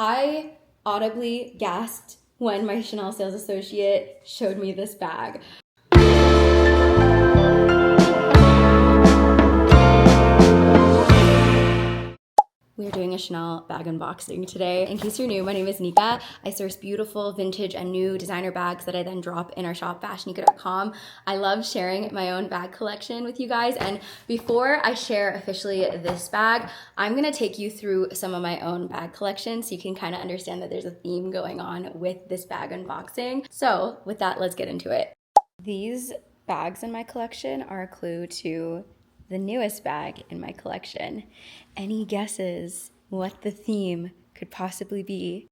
I audibly gasped when my Chanel sales associate showed me this bag. We're doing a Chanel bag unboxing today. In case you're new, my name is Nika. I source beautiful vintage and new designer bags that I then drop in our shop, FashionNica.com. I love sharing my own bag collection with you guys. And before I share officially this bag, I'm gonna take you through some of my own bag collection so you can kind of understand that there's a theme going on with this bag unboxing. So with that, let's get into it. These bags in my collection are a clue to the newest bag in my collection. Any guesses what the theme could possibly be?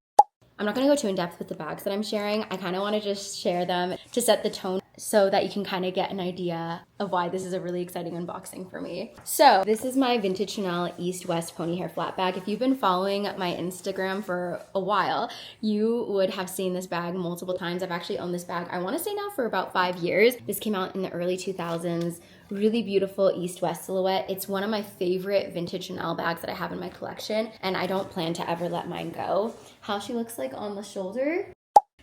I'm not gonna go too in depth with the bags that I'm sharing. I kind of want to just share them to set the tone so that you can kind of get an idea of why this is a really exciting unboxing for me. So this is my vintage Chanel East-West pony hair flat bag. If you've been following my Instagram for a while, you would have seen this bag multiple times. I've actually owned this bag, I want to say now, for about 5 years. This came out in the early 2000s. Really beautiful East-West silhouette. It's one of my favorite vintage Chanel bags that I have in my collection, and I don't plan to ever let mine go. How she looks like on the shoulder.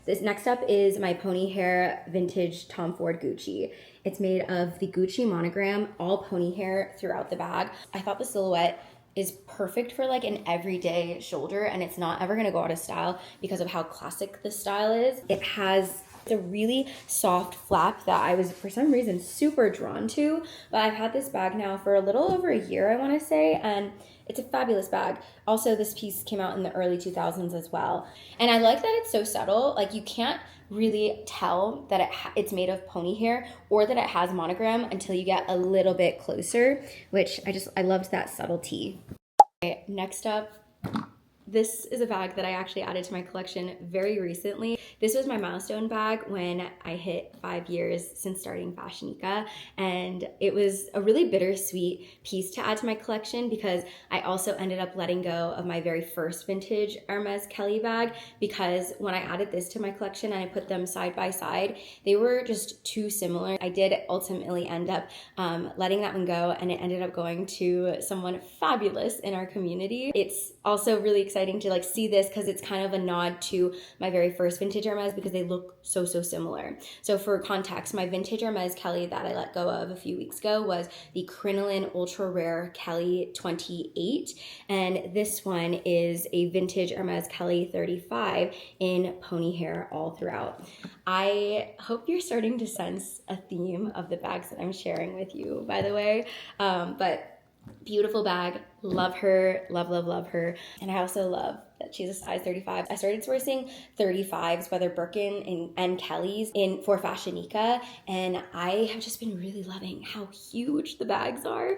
This next up is my pony hair vintage Tom Ford Gucci. It's made of the Gucci monogram, all pony hair throughout the bag. I thought the silhouette is perfect for like an everyday shoulder, and it's not ever gonna go out of style because of how classic this style is. It has a really soft flap that I was, for some reason, super drawn to, but I've had this bag now for a little over a year, I wanna say, and it's a fabulous bag. Also, this piece came out in the early 2000s as well. And I like that it's so subtle. Like, you can't really tell that it's made of pony hair or that it has monogram until you get a little bit closer, which I loved that subtlety. Okay, next up, this is a bag that I actually added to my collection very recently. This was my milestone bag when I hit 5 years since starting FashionNica, and it was a really bittersweet piece to add to my collection because I also ended up letting go of my very first vintage Hermes Kelly bag, because when I added this to my collection and I put them side by side, they were just too similar. I did ultimately end up letting that one go, and it ended up going to someone fabulous in our community. It's also really exciting to like see this because it's kind of a nod to my very first vintage Hermes because they look so similar. So for context, my vintage Hermes Kelly that I let go of a few weeks ago was the crinoline ultra rare Kelly 28, and this one is a vintage Hermes Kelly 35 in pony hair all throughout. I hope you're starting to sense a theme of the bags that I'm sharing with you, by the way, but beautiful bag, love her, love her. And I also love that she's a size 35. I started sourcing 35s, whether Birkin and Kelly's for FashionNica, and I have just been really loving how huge the bags are.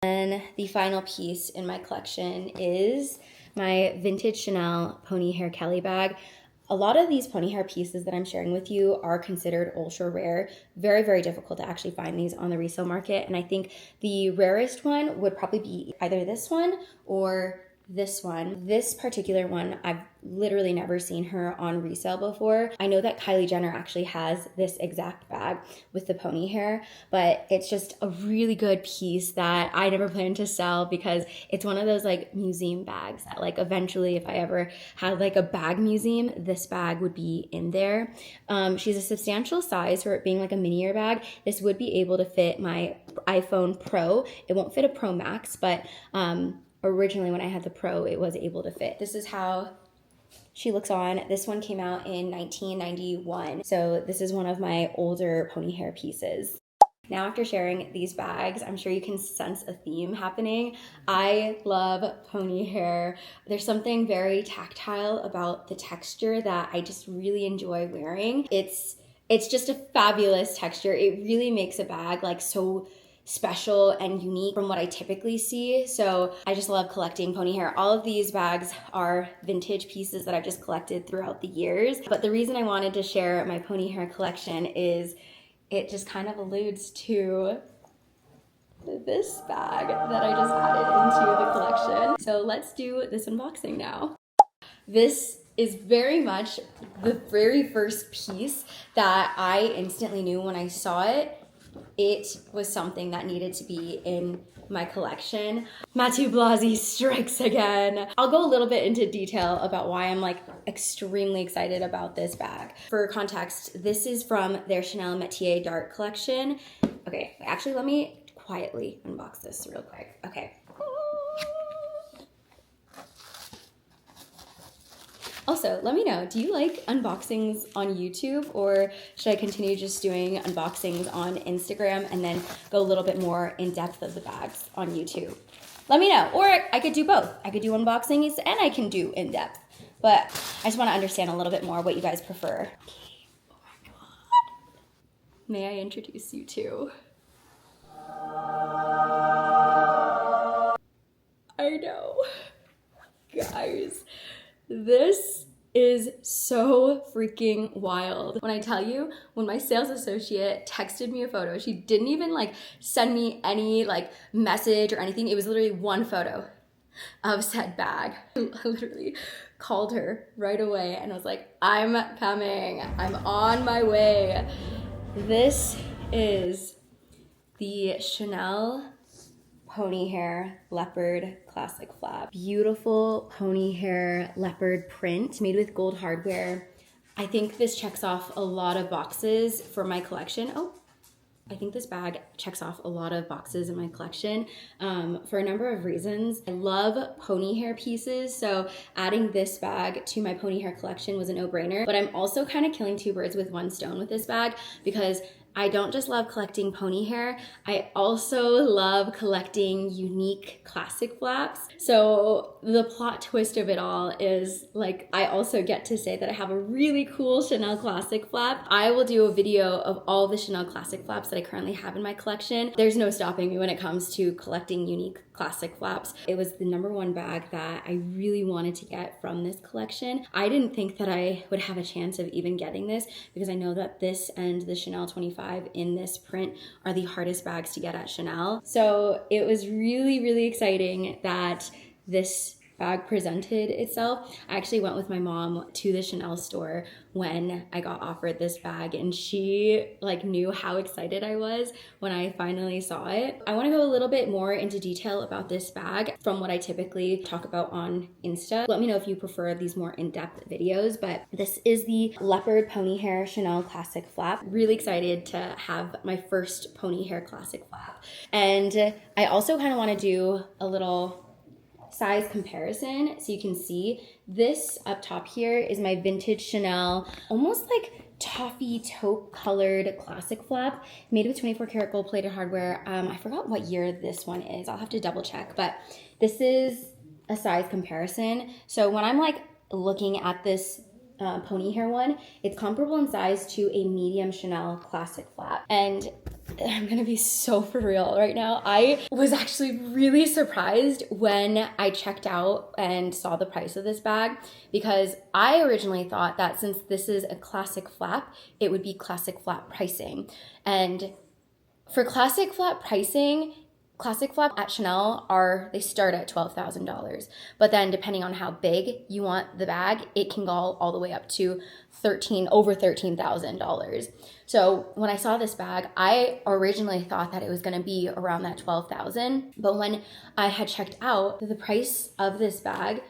And the final piece in my collection is my vintage Chanel pony hair Kelly bag. A lot of these pony hair pieces that I'm sharing with you are considered ultra rare. Very difficult to actually find these on the resale market. And I think the rarest one would probably be either this one or this one. This particular one, I've literally never seen her on resale before. I know that Kylie Jenner actually has this exact bag with the pony hair, but it's just a really good piece that I never plan to sell because it's one of those like museum bags that like eventually if I ever had like a bag museum, this bag would be in there. She's a substantial size for it being like a mini ear bag. This would be able to fit my iPhone Pro. It won't fit a Pro Max, but originally when I had the Pro, it was able to fit. This is how she looks on. This one came out in 1991. So this is one of my older pony hair pieces. Now after sharing these bags, I'm sure you can sense a theme happening. I love pony hair. There's something very tactile about the texture that I just really enjoy wearing. It's just a fabulous texture. It really makes a bag like so special and unique from what I typically see. So I just love collecting pony hair. All of these bags are vintage pieces that I've just collected throughout the years. But the reason I wanted to share my pony hair collection is it just kind of alludes to this bag that I just added into the collection. So let's do this unboxing now. This is very much the very first piece that I instantly knew when I saw it. It was something that needed to be in my collection. MATTHIEU BLAZY strikes again. I'll go a little bit into detail about why I'm like extremely excited about this bag. For context, this is from their Chanel Métier Dark collection. Okay, actually let me quietly unbox this real quick. Okay. Also, let me know, do you like unboxings on YouTube, or should I continue just doing unboxings on Instagram and then go a little bit more in depth of the bags on YouTube? Let me know. Or I could do both. I could do unboxings and I can do in depth. But I just want to understand a little bit more what you guys prefer. Oh my God. May I introduce you to? I know. Guys. This is so freaking wild. When I tell you, when my sales associate texted me a photo, she didn't even like send me any like message or anything. It was literally one photo of said bag. I literally called her right away and I was like, I'm coming. I'm on my way. This is the Chanel pony hair leopard classic flap. Beautiful pony hair leopard print made with gold hardware. I think this checks off a lot of boxes for my collection. Oh, I think this bag checks off a lot of boxes in my collection for a number of reasons. I love pony hair pieces, so adding this bag to my pony hair collection was a no-brainer. But I'm also kind of killing two birds with one stone with this bag, because I don't just love collecting pony hair, I also love collecting unique classic flaps. So the plot twist of it all is like, I also get to say that I have a really cool Chanel classic flap. I will do a video of all the Chanel classic flaps that I currently have in my collection. There's no stopping me when it comes to collecting unique classic flaps. It was the #1 bag that I really wanted to get from this collection. I didn't think that I would have a chance of even getting this, because I know that this and the Chanel 25 in this print are the hardest bags to get at Chanel. So it was really, really exciting that this bag presented itself. I actually went with my mom to the Chanel store when I got offered this bag, and she like knew how excited I was when I finally saw it. I want to go a little bit more into detail about this bag from what I typically talk about on Insta. Let me know if you prefer these more in-depth videos, but this is the leopard pony hair Chanel classic flap. Really excited to have my first pony hair classic flap. And I also kind of want to do a little size comparison so you can see. This up top here is my vintage Chanel, almost like toffee taupe colored classic flap made with 24 karat gold plated hardware. I forgot what year this one is. I'll have to double check, but this is a size comparison. So when I'm like looking at this pony hair one, it's comparable in size to a medium Chanel classic flap. And I'm gonna be so for real right now. I was actually really surprised when I checked out and saw the price of this bag, because I originally thought that since this is a classic flap, it would be classic flap pricing. And for classic flap pricing, classic flap at Chanel they start at $12,000. But then depending on how big you want the bag, it can go all the way up to over $13,000. So when I saw this bag, I originally thought that it was gonna be around that $12,000. But when I had checked out the price of this bag,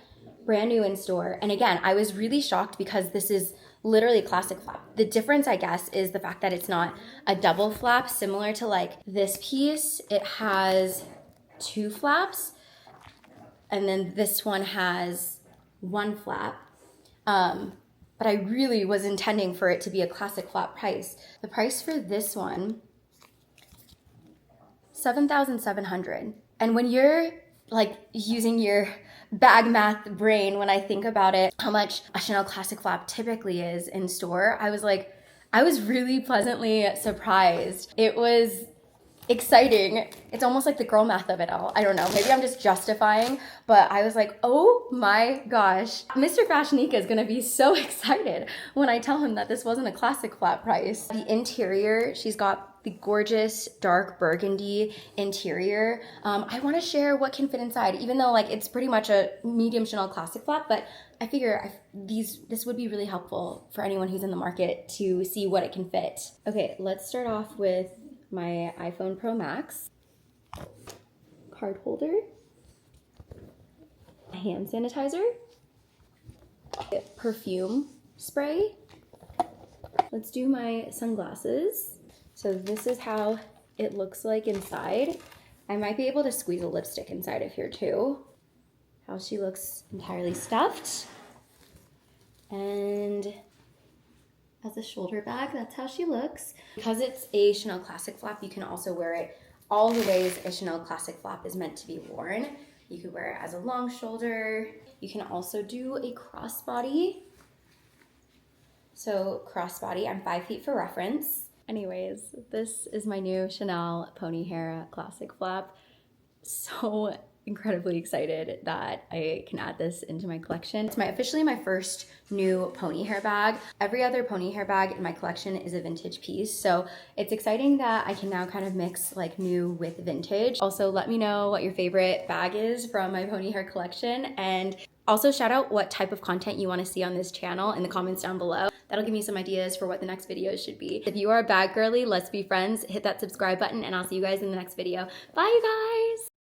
brand new in store, and again, I was really shocked because this is literally classic flap. The difference, I guess, is the fact that it's not a double flap, similar to like this piece. It has 2 flaps, and then this one has 1 flap. But I really was intending for it to be a classic flap price. The price for this one, $7,700. And when you're like using your bag math brain, when I think about it, how much a Chanel classic flap typically is in store, I was really pleasantly surprised. It was exciting. It's almost like the girl math of it all. I don't know, maybe I'm just justifying, but I was like, oh my gosh, Mr. FashionNica is gonna be so excited when I tell him that this wasn't a classic flat price. The interior, she's got the gorgeous dark burgundy interior. I wanna share what can fit inside, even though like it's pretty much a medium Chanel classic flat, but I figure this would be really helpful for anyone who's in the market to see what it can fit. Okay, let's start off with my iPhone Pro Max. card holder, a hand sanitizer, perfume spray. Let's do my sunglasses. So this is how it looks like inside. I might be able to squeeze a lipstick inside of here too. How she looks entirely stuffed. And as a shoulder bag, that's how she looks. Because it's a Chanel classic flap, you can also wear it all the ways a Chanel classic flap is meant to be worn. You could wear it as a long shoulder. You can also do a crossbody. So crossbody, I'm 5 feet for reference. Anyways, this is my new Chanel pony hair classic flap. So incredibly excited that I can add this into my collection. It's officially my first new pony hair bag. Every other pony hair bag in my collection is a vintage piece. So it's exciting that I can now kind of mix like new with vintage. Also, let me know what your favorite bag is from my pony hair collection. And also shout out what type of content you want to see on this channel in the comments down below. That'll give me some ideas for what the next videos should be. If you are a bag girly, let's be friends. Hit that subscribe button and I'll see you guys in the next video. Bye you guys!